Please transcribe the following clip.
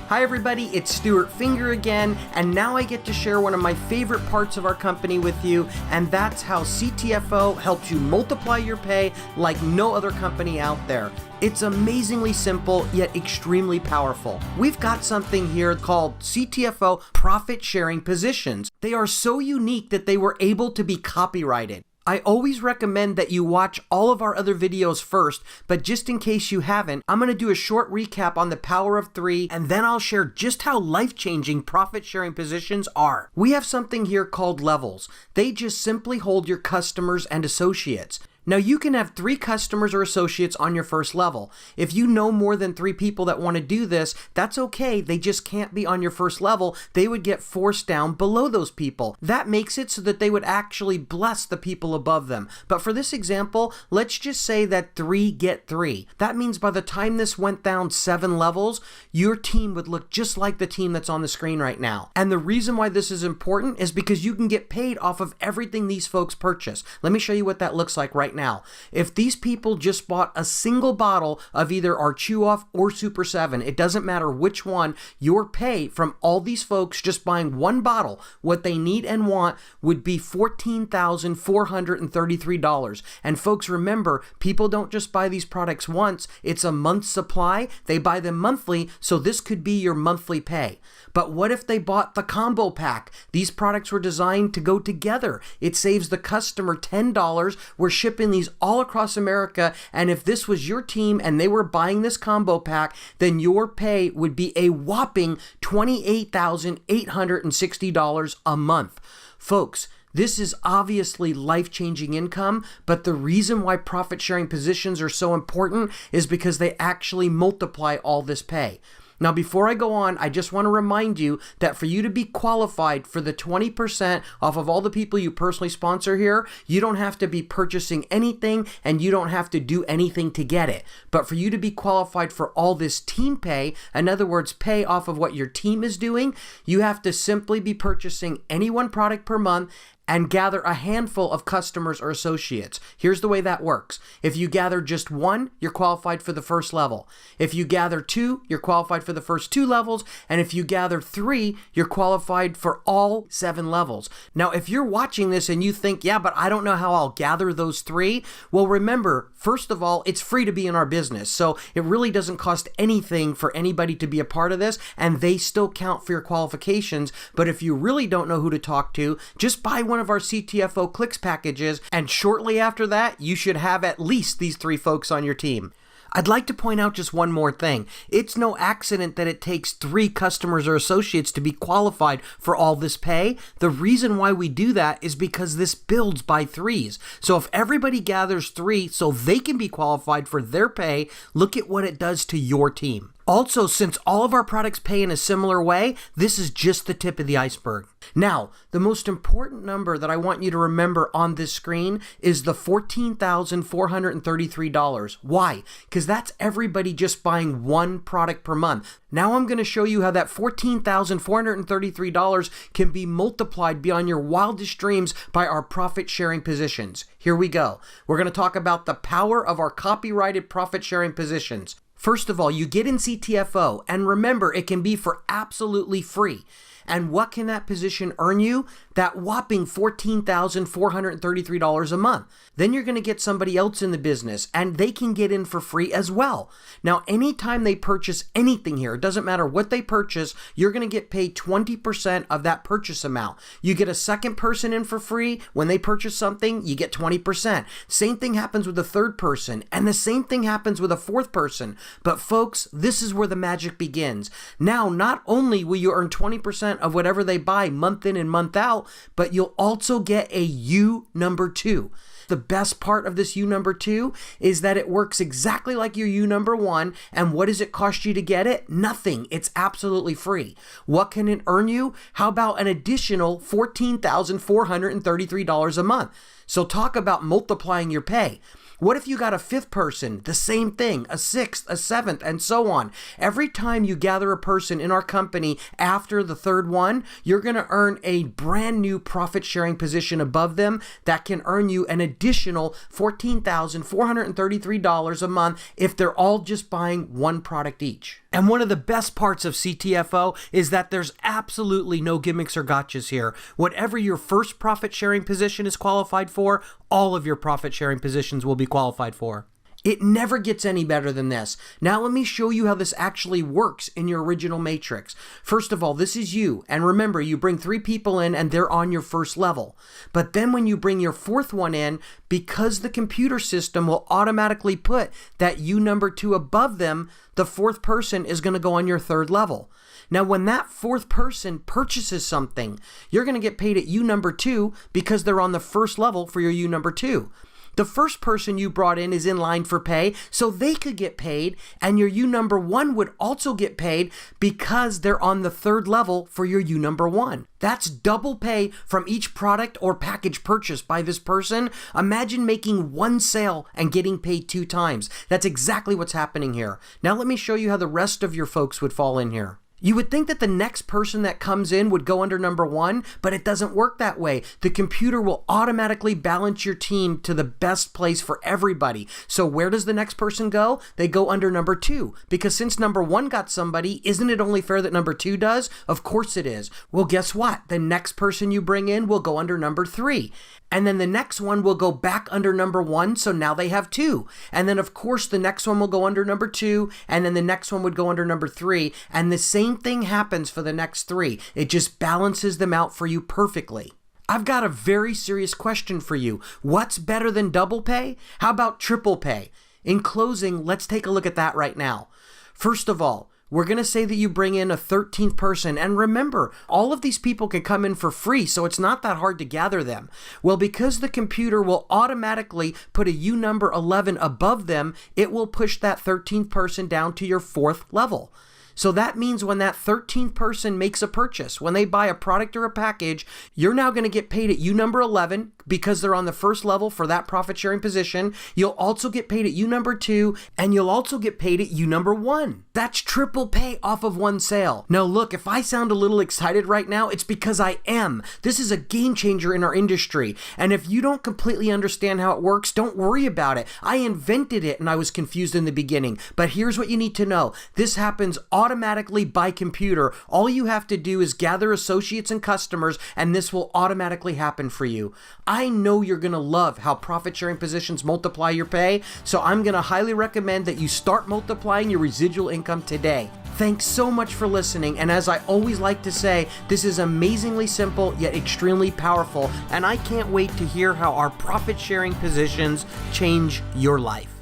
Hi everybody, it's Stuart Finger again, and now I get to share one of my favorite parts of our company with you, and that's how CTFO helps you multiply your pay like no other company out there. It's amazingly simple, yet extremely powerful. We've got something here called CTFO profit sharing positions. They are so unique that they were able to be copyrighted. I always recommend that you watch all of our other videos first, but just in case you haven't, I'm going to do a short recap on the power of 3, and then I'll share just how life-changing profit-sharing positions are. We have something here called levels. They just simply hold your customers and associates. Now you can have 3 customers or associates on your first level. If you know more than 3 people that want to do this, that's okay. They just can't be on your first level. They would get forced down below those people. That makes it so that they would actually bless the people above them. But for this example, let's just say that 3 get 3. That means by the time this went down 7 levels, your team would look just like the team that's on the screen right now. And the reason why this is important is because you can get paid off of everything these folks purchase. Let me show you what that looks like right now. If these people just bought a single bottle of either our ChewOff or Super 7, it doesn't matter which one, your pay from all these folks just buying one bottle, what they need and want, would be $14,433. And folks, remember, people don't just buy these products once, it's a month's supply. They buy them monthly, so this could be your monthly pay. But what if they bought the combo pack? These products were designed to go together. It saves the customer $10. We're shipping these all across America, and if this was your team and they were buying this combo pack, then your pay would be a whopping $28,860 a month. Folks, this is obviously life-changing income, but the reason why profit-sharing positions are so important is because they actually multiply all this pay. Now, before I go on, I just want to remind you that for you to be qualified for the 20% off of all the people you personally sponsor here, you don't have to be purchasing anything and you don't have to do anything to get it. But for you to be qualified for all this team pay, in other words, pay off of what your team is doing, you have to simply be purchasing any one product per month and gather a handful of customers or associates. Here's the way that works. If you gather just 1, you're qualified for the first level. If you gather 2, you're qualified for the first 2 levels. And if you gather 3, you're qualified for all 7 levels. Now, if you're watching this and you think, yeah, but I don't know how I'll gather those 3, well, remember, first of all, it's free to be in our business. So it really doesn't cost anything for anybody to be a part of this, and they still count for your qualifications. But if you really don't know who to talk to, just buy one of our CTFO clicks packages, and shortly after that, you should have at least these 3 folks on your team. I'd like to point out just one more thing. It's no accident that it takes 3 customers or associates to be qualified for all this pay. The reason why we do that is because this builds by 3s. So if everybody gathers 3 so they can be qualified for their pay, look at what it does to your team. Also, since all of our products pay in a similar way, this is just the tip of the iceberg. Now, the most important number that I want you to remember on this screen is the $14,433. Why? Because that's everybody just buying one product per month. Now I'm going to show you how that $14,433 can be multiplied beyond your wildest dreams by our profit sharing positions. Here we go. We're going to talk about the power of our copyrighted profit sharing positions. First of all, you get in CTFO, and remember, it can be for absolutely free. And what can that position earn you? That whopping $14,433 a month. Then you're going to get somebody else in the business, and they can get in for free as well. Now, anytime they purchase anything here, it doesn't matter what they purchase, you're going to get paid 20% of that purchase amount. You get a second person in for free. When they purchase something, you get 20%. Same thing happens with a third person, and the same thing happens with a fourth person. But folks, this is where the magic begins. Now, not only will you earn 20% of whatever they buy month in and month out, but you'll also get a U number 2. The best part of this U number 2 is that it works exactly like your U number 1. And what does it cost you to get it? Nothing. It's absolutely free. What can it earn you? How about an additional $14,433 a month? So talk about multiplying your pay. What if you got a 5th person? The same thing, a 6th, a 7th, and so on. Every time you gather a person in our company after the 3rd one, you're going to earn a brand new profit sharing position above them that can earn you an additional $14,433 a month if they're all just buying one product each. And one of the best parts of CTFO is that there's absolutely no gimmicks or gotchas here. Whatever your first profit sharing position is qualified for, all of your profit sharing positions will be qualified for. It never gets any better than this. Now let me show you how this actually works in your original matrix. First of all, this is you. And remember, you bring 3 people in and they're on your first level. But then when you bring your 4th one in, because the computer system will automatically put that you number 2 above them, the 4th person is going to go on your 3rd level. Now, when that 4th person purchases something, you're going to get paid at you number 2 because they're on the 1st level for your you number 2. The first person you brought in is in line for pay, so they could get paid, and your U number 1 would also get paid because they're on the 3rd level for your U number 1. That's double pay from each product or package purchased by this person. Imagine making 1 sale and getting paid 2 times. That's exactly what's happening here. Now let me show you how the rest of your folks would fall in here. You would think that the next person that comes in would go under number 1, but it doesn't work that way. The computer will automatically balance your team to the best place for everybody. So where does the next person go? They go under number 2, because since number 1 got somebody, isn't it only fair that number 2 does? Of course it is. Well, guess what? The next person you bring in will go under number 3. And then the next one will go back under number 1, so now they have 2. And then of course the next one will go under number 2, and then the next one would go under number 3, and the same thing happens for the next 3. It just balances them out for you perfectly. I've got a very serious question for you. What's better than double pay? How about triple pay? In closing, let's take a look at that right now. First of all, we're going to say that you bring in a 13th person. And remember, all of these people can come in for free, so it's not that hard to gather them. Well, because the computer will automatically put a U number 11 above them, it will push that 13th person down to your 4th level. So that means when that 13th person makes a purchase, when they buy a product or a package, you're now going to get paid at U number 11 because they're on the 1st level for that profit sharing position. You'll also get paid at U number 2, and you'll also get paid at U number 1. That's triple pay off of 1 sale. Now look, if I sound a little excited right now, it's because I am. This is a game changer in our industry. And if you don't completely understand how it works, don't worry about it. I invented it and I was confused in the beginning. But here's what you need to know. This happens automatically by computer. All you have to do is gather associates and customers, and this will automatically happen for you. I know you're going to love how profit sharing positions multiply your pay, so I'm going to highly recommend that you start multiplying your residual income today. Thanks so much for listening, and as I always like to say, this is amazingly simple yet extremely powerful, and I can't wait to hear how our profit sharing positions change your life.